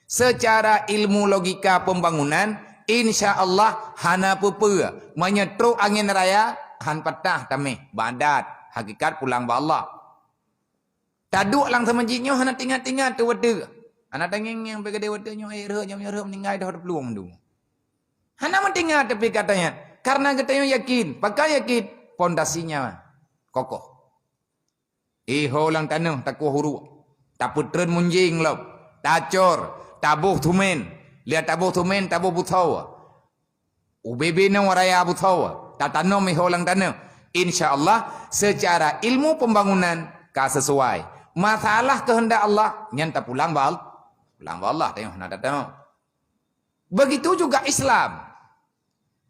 Secara ilmu logika pembangunan, insya Allah hana pupa menyetruk angin raya han patah tameh badat hakikat pulang ba Allah. Taduk lang sama jinyo hana tinggal-tinggal tu wede. Anak tanging yang begede wede nyo air nya meninggal dah peluang tu. Hana mentinggal tapi katanya karena katanya yakin, pakai yakin pondasinya kokoh. Iho lang tanah takuh huru. Tak putren munjing lop. Tacor, tabuh tumen. Lihat tabuh tumen, tabuh butau. UBB na waraya butau. Tatanam iho lang tanah. InsyaAllah secara ilmu pembangunan ka sesuai. Masalah kehendak Allah nyanta pulang bal. Pulang bal Allah tengok nak datang. Begitu juga Islam.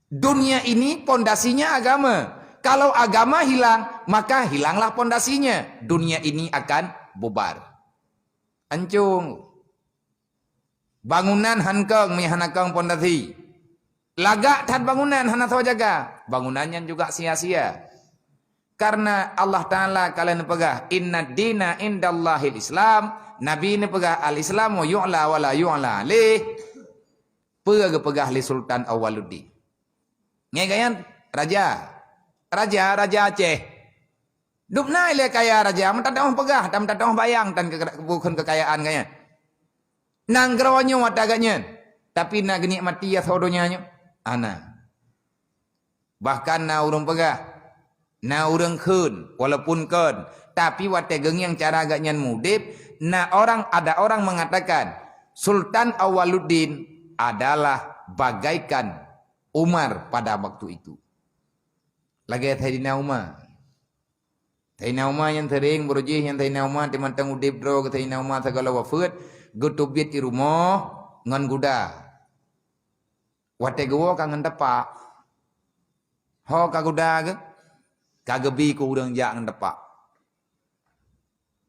Dunia ini pondasinya agama. Kalau agama hilang, maka hilanglah pondasinya. Dunia ini akan bubar. Ancung. Bangunan hankang hanakang pondasi. Lagak tad bangunan hana tahu jaga. Bangunannya juga sia-sia. Karena Allah Ta'ala kalian pegah. Inna dina indallahil Islam. Nabi ini pegah al-Islamu yu'la wa la yu'la alih. Pegah li Sultan Awaluddin. Ngayayan raja Aceh. Dupna ile kaya raja, mentad orang pegah, mentad orang bayang dan bukan kekayaan kaya. Nang gerawanyo mataganya, tapi na geni mati ya saudonya nyo. Ana. Bahkan na urang pegah, na urang keun, walaupun keun, tapi wate gengyang cara agaknya mudip, ada orang mengatakan Sultan Awaluddin adalah bagaikan Umar pada waktu itu. Lagi Sayyidina Umar. Sayyidina Umar yang sering berujih yang Sayyidina Umar di mantang udip dro ke Sayyidina Umar segala wafat getubit di rumah ngan kuda. Wate gewo kangen tepak. Ho ka kuda ke? Kagebi ku urang jak ngan tepak.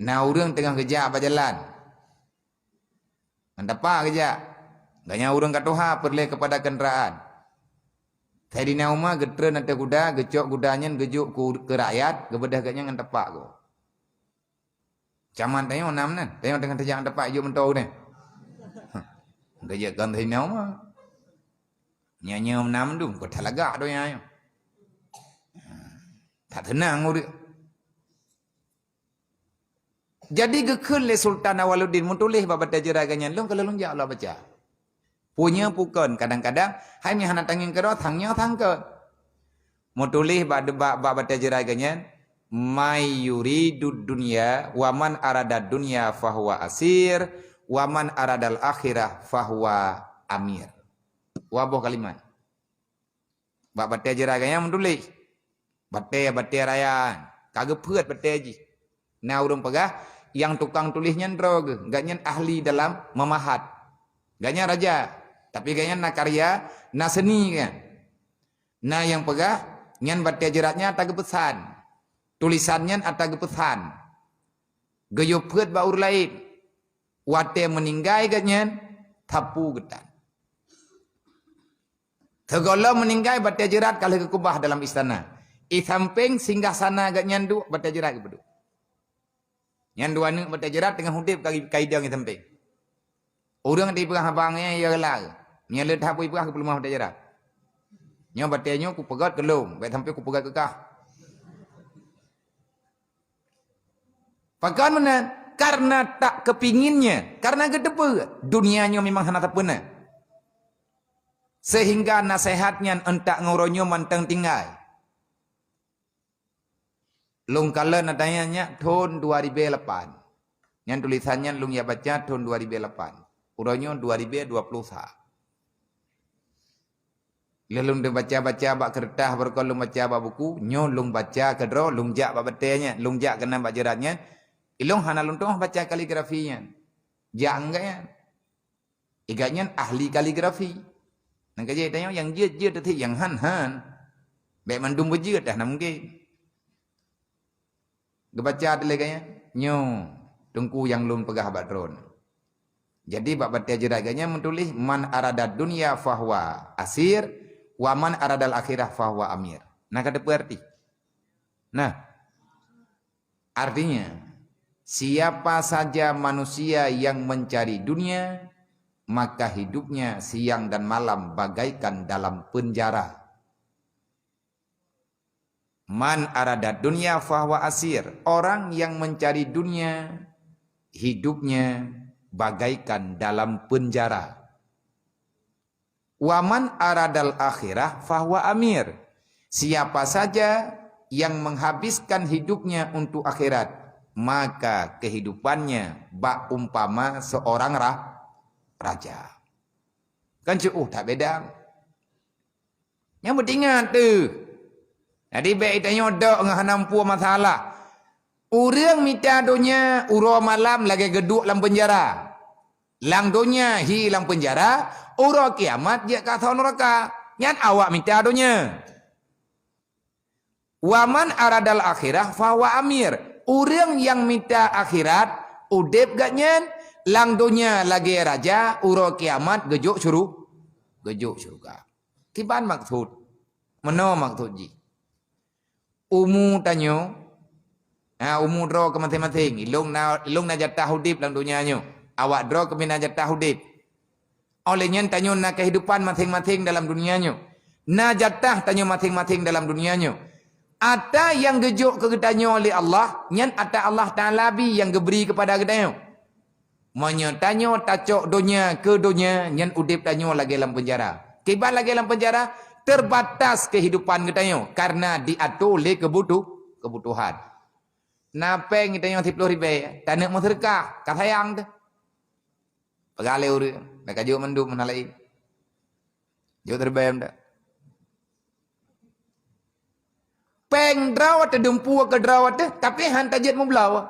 Na urang tengah kerja apa jalan. Ngan tepak kerja. Ganya urang katoha perle kepada kenderaan. Sayyidina Umar getren ada kuda, gecok kudanya gejuk ke rakyat, gebedah katnya ngan tepak ko. Caman tanya nam nan, tanya dengan terjang tepak juk mentau ni. Gejak kan Sayyidina Umar. Nyanyi nam tu, ko talagak do nya. Tak tenang urip. Jadi gekun le Sultan Awaluddin mutulih bab tajiragannya, long kalau long ja Allah baca. Punya pukon kadang-kadang hai mi hana tanging kero thangnya thangke. Mutulih ba bata jeragannya may yuridud dunya wa man arada dunya fahuwa asir wa man aradal akhirah fahuwa amir. Wabuh kalimat. Ba bata jeragannya mutulih. Bate raya kagak peut bate ji. Na urang pegah yang tukang tulisnya drog, gaknya ahli dalam memahat. Gaknya raja. Tapi kayaknya na karya, na seni kan. Na yang pegah, nyan batia jeratnya atau gepesan. Tulisannya atau gepesan. Geyupet baur lain. Wate meninggai katnya, tapu getan. Segala meninggai batia jerat kalau kekubah dalam istana. Samping singgah sana katnya du batia jerat kebedu. Nyan dua ni batia jerat tengah hudip kaidang yang samping. Orang di pegah abangnya ialah nya le tha pui pegah ke pelumah batia jerat. Nya batianyo ku pegat kelung, baik sampai ku pegat kekah. Pakan mana? Karena tak kepinginnya, karena gedepe dunianya memang hana tapena. Sehingga nasihatnya entak ngoronyo mantang tinggal. Lung kala nadanya tahun 2008. Yang tulisannya lung ya baca tahun 2008. Uronyo 2020 sah. Lelung dia baca-baca bak kertas berkolong baca bak buku, nyo lung baca kedro, lung jak bak betenya, lung jak kena bak jeratnya. Ilung hana lung tong baca kaligrafinya. Jak enggak ya? Igatnya ahli kaligrafi. Nang kerja tanya yang je tadi yang han. Baik mandum berje dah nak mungkin. Gebaca ada lagi nyo tungku yang lun pegah bak drone. Jadi bak baca jeratnya menulis man arada dunya fahuwa asir wa man aradal akhirah fahuwa amir. Nah kata berarti. Nah artinya siapa saja manusia yang mencari dunia, maka hidupnya siang dan malam bagaikan dalam penjara. Man arada dunia fahuwa asir. Orang yang mencari dunia, hidupnya bagaikan dalam penjara. Waman aradal akhirah fahuwa amir. Siapa saja yang menghabiskan hidupnya untuk akhirat, maka kehidupannya bak umpama seorang raja. Kan tak beda. Yang penting ingat tu. Jadi baik tanya dak ngahanampu masalah. Urang minta dunia uro malam lagi geduk dalam penjara. Lang dunia hilang penjara, uro kiamat dia kata neraka. Nyan awak minta dunia. Waman aradal akhirah fahuwa amir. Urang yang minta akhirat udip gak nyan, lang dunia lagi raja, uro kiamat gejuk surga. Kiban maksud? Mana maksud ji? Umu tanyo, umu draw ke masing-masing. Ilung na jatah hudip dalam dunianya. Awak draw ke mina jatah hudip. Olehnya tanyo na kehidupan masing-masing dalam dunianya. Na jatah tanyo masing-masing dalam dunianya. Ada yang gejuk ke getanyo oleh Allah, nyan ada Allah Ta'ala bi yang geberi kepada getanyo. Manya tanyo tacok dunia ke dunia, nyan udip tanyo lagi dalam penjara. Kibat lagi dalam penjara, terbatas kehidupan getanyo karena diatur oleh kebutuhan. Napeng getanyo 10 ribu, tak nak sedekah, kat sayang tu. Pegale urang, nak kajuk mendum menalai. Jo terbayam dak. Peng drawat dempu ke drawat tapi han tajet mu belau.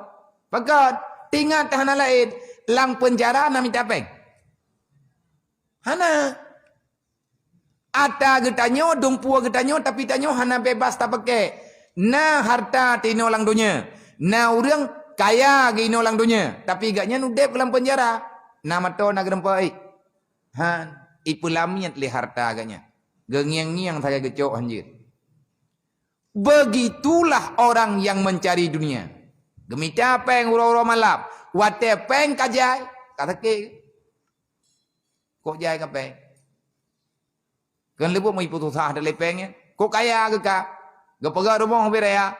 Pakat tinggal tahan lain lang penjara na minta peng. Hana ada getanyo dempu getanyo tapi tanyo hana bebas tak pakai. Na harta tino lang dunia. Na urang kaya gino lang dunia tapi gaknya nudep dalam penjara. Na mato na gerempai. Han ipulamiat li harta agaknya. Gengiang-ngiang saya gecok anjir. Begitulah orang yang mencari dunia. Gemita peng uro-uro malam. Wate peng kajai. Kata ke. Kok jai ke peng? Kan lebih mau putus sah dari pengnya. Kok kaya ke kak? Gepega rumah hampir ya.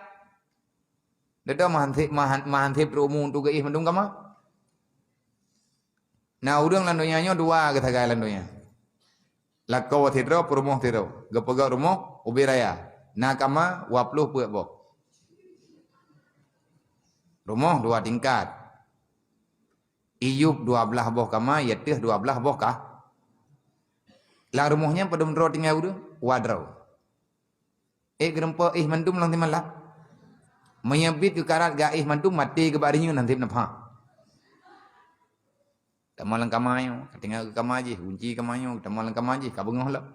Dada mahantip rumu untuk ke mendung kama. Nah udang landonya dua kata gaya landonya. Lakau tidro perumah tidro. Gepega rumah ubiraya. Nakama wapluh puak bok. Rumah 2 tingkat. Iyub 12 boh kama, yatih 12 boh kah? Lah rumahnya pada mendro tinggal udah wadrau. Gerempa mandum lang timalah. Menyebit ke karat ga mandum mati ke barinya nanti napa. Tamalang kamayo, tinggal ke kamaji, kunci kamayo, tamalang kamaji, kabungoh lah.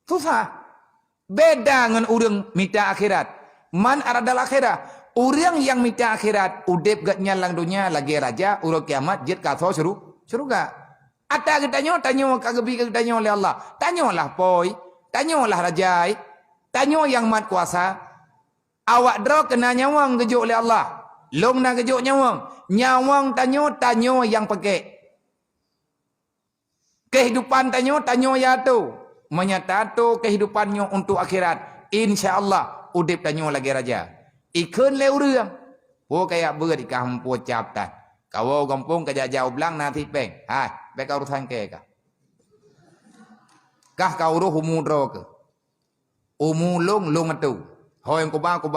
Susah. Beda dengan orang minta akhirat. Man aradal akhirah. Orang yang minta akhirat, udep gak nyalang dunia lagi raja, urut kiamat, jid kaso surga. Ada getanyo, tanyo kagebi getanyo oleh Allah. Tanyolah poi, tanyolah rajai, tanyo yang mat kuasa. Awak draw kena nyawang gejuk oleh Allah. Long na gejuk nyawang. Nyawang tanyo yang pakai. Kehidupan tanyo ya tu. Menyatakan kehidupannya untuk akhirat. InsyaAllah udip tanyo lagi raja. Ikun le urang. Oh kayak ber di kampung captan. Kau kampung kerja jauh belang nanti peng. Hai, beka urusan ke kah? Kah kau uruh umu dro ke? Umu long tu. Hoi ku ba ku.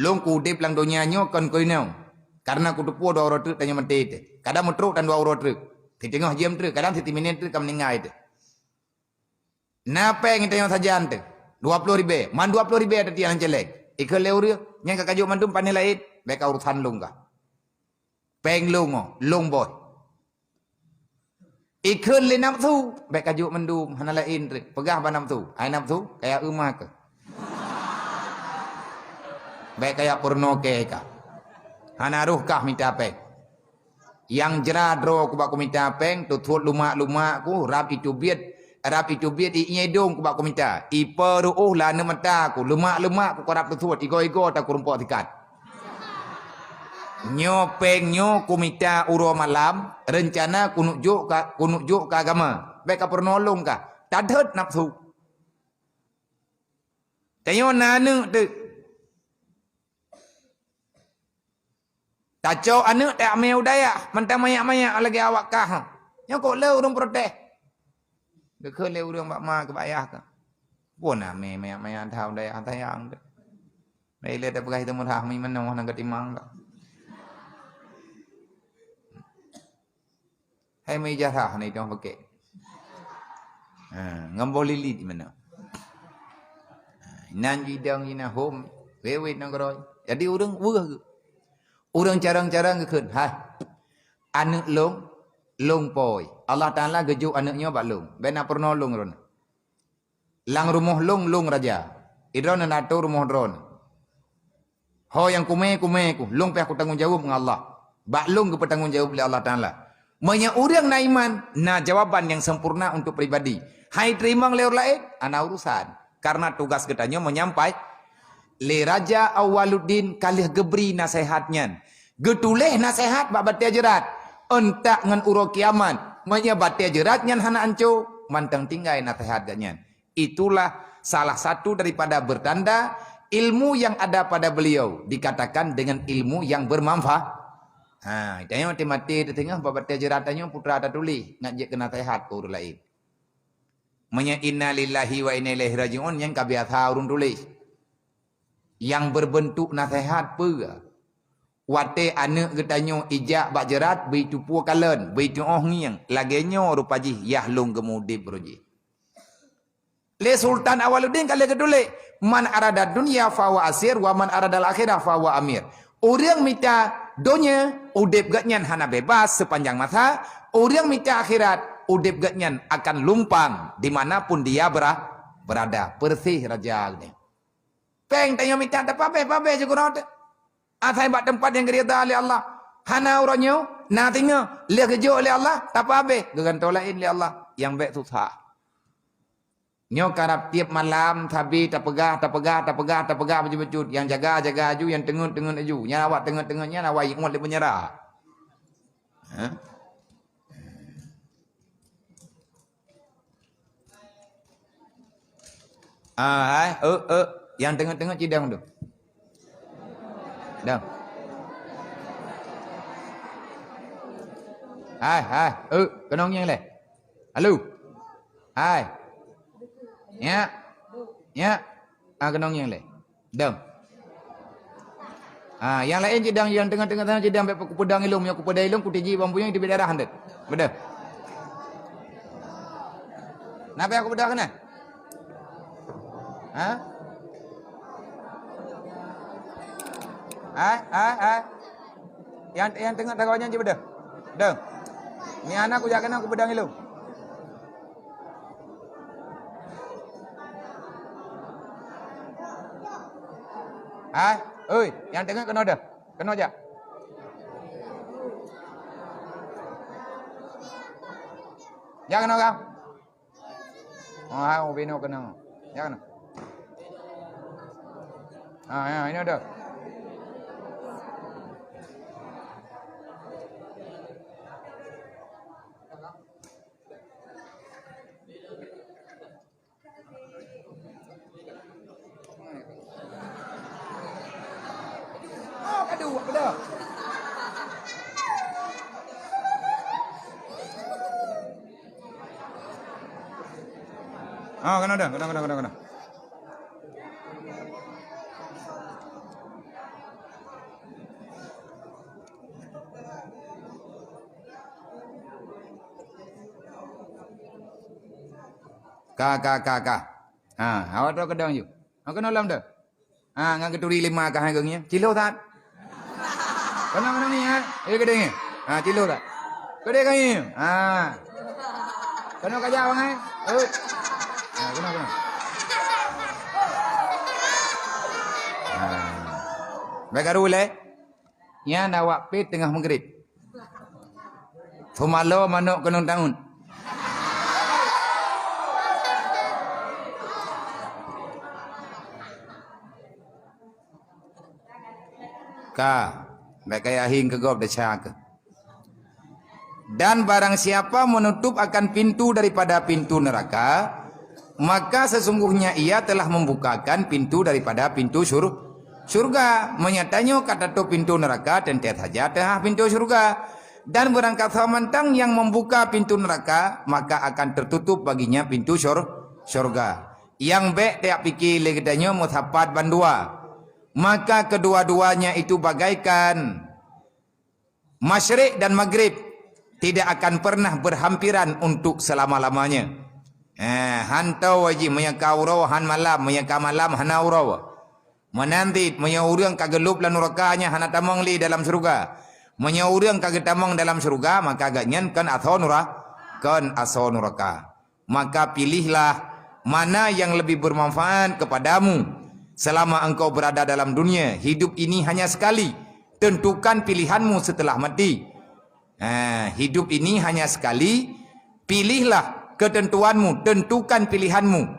Long ku udip lang dunia nyo kon koinau. Karena ku tupu 2 orang truk tanyo mati. Kadang mutruk dan 2 orang truk. Di tengah jam truk, kadang 1 minit truk kam ningai. Napeng kita yang saja ante. 20,000. Man 20,000 ada tiang jelek. Ikut leuria. Yang kakajuk mandum panel lain. Beka urusan lung kah. Peng lung oh. Lung boy. Ikut le nafsu. Beka kajuk mandum. Hana lain. Pegah apa nafsu? Hai nafsu. Kayak rumah ke. Baik kayak porno ke kah. Hana ruh kah minta peng. Yang jerah dro ku bak ku minta peng. Tutut lumak-lumak ku. Rap itu biat inyedong ku bak ku minta. Ipa ruh lana mata ku. Lemak-lemak ku korap tutut. Igo-igo tak ku rumpuk tikat. Nyo peng nyo ku minta uro malam. Rencana ku nukjuk ka agama. Baik ka pernolong kah. Tadet nafsu. Tayo nana tu. Tacau anak tak ambil daya. Mentang mayak-mayak lagi awak kah. Nyo kok leu urung protes. Dekut leu urung bak ma ke bayah kah. Pun ambil mayak-mayak tahu daya antayang tu. Baik lihat apa kita murah mi mana nak ketimang kah. Hai mai jarah ni dong pakai. Ngambol lili di mana. Nan jidang ina home. Wewet nak roy. Jadi urang wah ke. Urang carang-carang ke. Hai. Anak long poi. Allah Taala gejuk anaknya bak long. Bena pernolong ron. Lang rumah long raja. Idron nak atur rumah dron. Ho yang kume ku. Long peh aku tanggung jawab dengan Allah. Bak long ke bertanggung jawab oleh Allah Taala. Banyak orang na iman, na jawaban yang sempurna untuk pribadi. Hai terima lewat lain, ana urusan. Karena tugas kitanya menyampai. Le Raja Awaluddin kalih geberi nasihatnya. Getuleh nasihat bak batia jerat. Entak ngan uro kiamat. Manya batia jeratnya hana anco. Mantang tinggai nasihatnya. Itulah salah satu daripada bertanda ilmu yang ada pada beliau. Dikatakan dengan ilmu yang bermanfaat. Tanya mati-mati di tengah babat jeratannya putra ada tulis nak je kena sehat urut lain. Menya inna lillahi wa inna ilaihi rajiun yang kabiasa urun tulis. Yang berbentuk nasihat pe. Wate anak getanyo ijak bak jerat be tupu kalen, be tuoh ngiang. Lagenyo rupaji yahlung gemudi broji. Le Sultan Awaluddin kali kedule man arada dunya fa wa asir wa man arada al-akhirah fa wa amir. Orang minta dunia udip gatnyan hana bebas sepanjang masa. Orang minta akhirat udip gatnyan akan lumpang dimanapun dia berada. Persih raja ni. Peng tanya minta tak apa-apa je kurang. Asai bak tempat yang kereta oleh Allah. Hana orangnya na tengah lihat kejo oleh Allah tak apa-apa. Gegantolain oleh Allah yang baik susah. Nyo karap tiap malam tabi tak pegah baju-baju yang jaga aju yang tengun aju nya awak tengah-tengahnya awak ingat dia menyerah. Yang tengah-tengah cidang tu. Dah. Kenong yang le. Halo. Hai. Ya. Kenong yang lain. Dang. Yang lain jedang yang tengah-tengah jedang sampai ku pedang ilmu, yang ku pedang ilmu ku tiji bambu yang di darah handet. Betul. Napa aku pedang kena? Yang tengah tengahnya je betul. Dang. Ni anak aku jangan aku pedang ilmu. Yang tengah kena dah. Kena aja. Jangan kena kau. Bino kena. Jangan. Ini ada. Aduh, apa dah? Kena dah, kena. Ka. Awak tu kedang je. Awak kena lam tu. Ngan keturi 5 ka hai gengnya. Cilo tak? Kena ni kedeng ni. Cilo tak? Kedeng kan ni. Kena kajak bang ai. Kena. Baik arule. Nya nawak pi tengah maghrib. Fumalo manuk kenung tahun. Baik kaya hing ke gob decak. Dan barang siapa menutup akan pintu daripada pintu neraka, maka sesungguhnya ia telah membukakan pintu daripada pintu surga. Menyatanya kata tu pintu neraka tentu saja tah pintu surga. Dan barang kata mantang yang membuka pintu neraka, maka akan tertutup baginya pintu surga. Yang bek tiap pikir legedanya muthapat bandua. Maka kedua-duanya itu bagaikan masyrik dan maghrib, tidak akan pernah berhampiran untuk selama-lamanya. Hantau wajib meyakaurau han malam, meyakamalam hanaurau. Menantit menyaurang kagelup lan nerakanya hana tamang li dalam surga. Menyaurang kagetamang dalam surga, maka agaknya kan aso neraka. Maka pilihlah mana yang lebih bermanfaat kepadamu selama engkau berada dalam dunia. Hidup ini hanya sekali. Tentukan pilihanmu setelah mati. Hidup ini hanya sekali. Pilihlah ketentuanmu, tentukan pilihanmu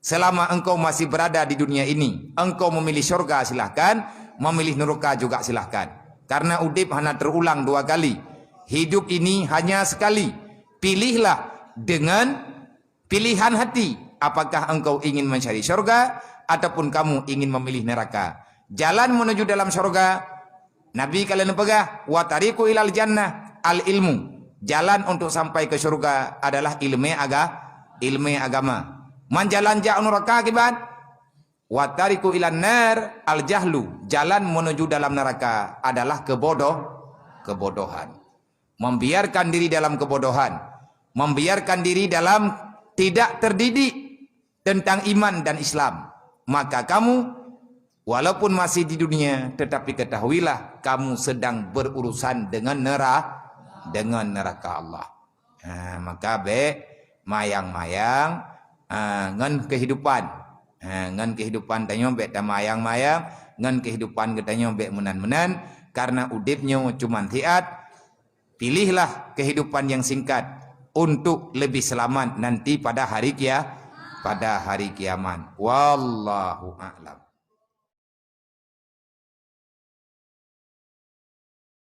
selama engkau masih berada di dunia ini. Engkau memilih syurga silahkan, memilih neraka juga silahkan. Karena udip hanya terulang 2 kali. Hidup ini hanya sekali. Pilihlah dengan pilihan hati. Apakah engkau ingin mencari syurga ataupun kamu ingin memilih neraka. Jalan menuju dalam syurga, Nabi kalian pegah, wa tariqu ilal jannah al ilmu. Jalan untuk sampai ke syurga adalah ilmu agama. Menjalan jauh neraka akibat wa tariqu ilan nar al jahlu. Jalan menuju dalam neraka adalah kebodohan. Membiarkan diri dalam kebodohan, membiarkan diri dalam tidak terdidik tentang iman dan Islam. Maka kamu walaupun masih di dunia, tetapi ketahuilah kamu sedang berurusan dengan neraka Allah. Maka mayang-mayang ngan kehidupan. Ngan kehidupan tanya be mayang-mayang, ngan kehidupan katanya be menan-menan, karena udipnya cuma tiat. Pilihlah kehidupan yang singkat untuk lebih selamat nanti pada hari kiamat. Wallahu a'lam.